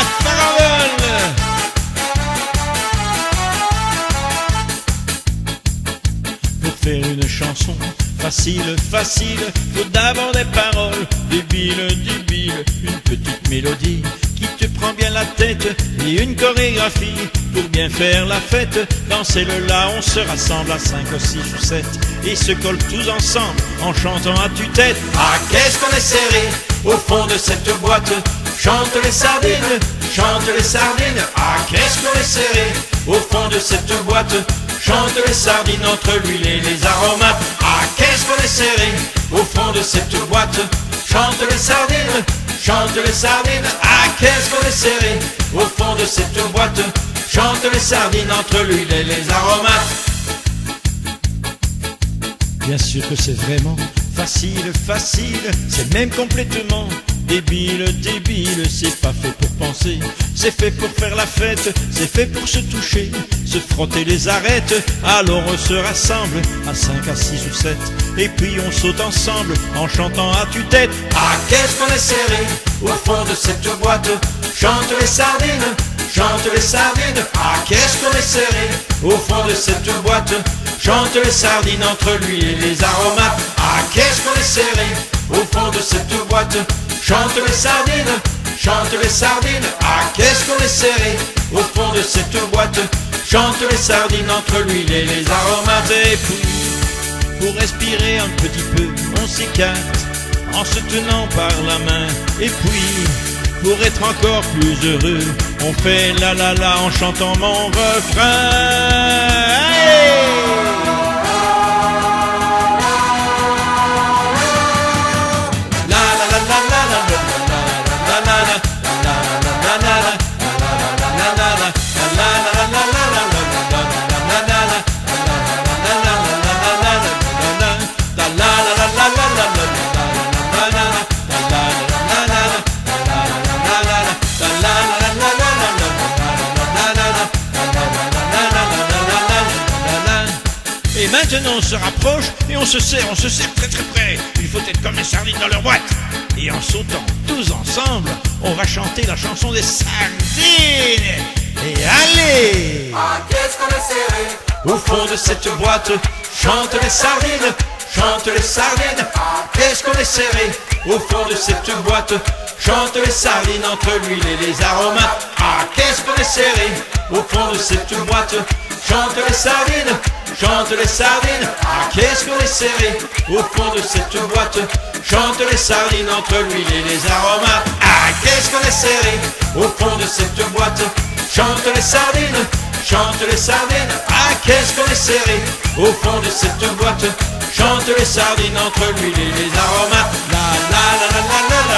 la farandole. Pour faire une chanson facile, facile, faut d'abord des paroles débiles, débiles, une petite mélodie qui te prend bien la tête et une chorégraphie pour bien faire la fête. Dans celle-là, on se rassemble à 5 ou 6 ou 7 et se colle tous ensemble en chantant à tue-tête. Ah, qu'est-ce qu'on est serré au fond de cette boîte. Chante les sardines, chante les sardines. Ah, qu'est-ce qu'on est serré au fond de cette boîte. Chante les sardines entre l'huile et les aromates. Ah, qu'est-ce qu'on est serré au fond de cette boîte. Chante les sardines, chante les sardines. Ah, qu'est-ce qu'on est serré au fond de cette boîte. Chante les sardines entre l'huile et les aromates. Bien sûr que c'est vraiment facile, facile, c'est même complètement débile, débile. C'est pas fait pour penser, c'est fait pour faire la fête, c'est fait pour se toucher, se frotter les arêtes. Alors on se rassemble à 5, à 6 ou 7 et puis on saute ensemble en chantant à tue-tête. Ah, qu'est-ce qu'on est serré au fond de cette boîte. Chante les sardines, chante les sardines. Ah, qu'est-ce qu'on est serré au fond de cette boîte. Chante les sardines entre l'huile et les aromates. Ah, qu'est-ce qu'on est serré au fond de cette boîte. Chante les sardines, chante les sardines. Ah, qu'est-ce qu'on est serré au fond de cette boîte. Chante les sardines entre l'huile et les aromates. Et puis, pour respirer un petit peu, on s'écarte en se tenant par la main. Et puis, pour être encore plus heureux, on fait la la la en chantant mon refrain. Hey! Et maintenant on se rapproche et on se serre très très près. Il faut être comme les sardines dans leur boîte. Et en sautant tous ensemble, on va chanter la chanson des sardines. Et allez! Ah, qu'est-ce qu'on est serré au fond de cette boîte. Chante les sardines, chante les sardines. Ah, qu'est-ce qu'on est serré au fond de cette boîte. Chante les sardines entre l'huile et les aromates. Ah, qu'est-ce qu'on est serré au fond de cette boîte. Chante les sardines, chante les sardines. Ah, qu'est-ce qu'on est serré au fond de cette boîte. Chante les sardines entre l'huile et les aromates. Ah, qu'est-ce qu'on est serré au fond de cette boîte. Chante les sardines, chante les sardines. Ah, qu'est-ce qu'on est serré au fond de cette boîte. Chante les sardines entre l'huile et les aromates. La la la la la la.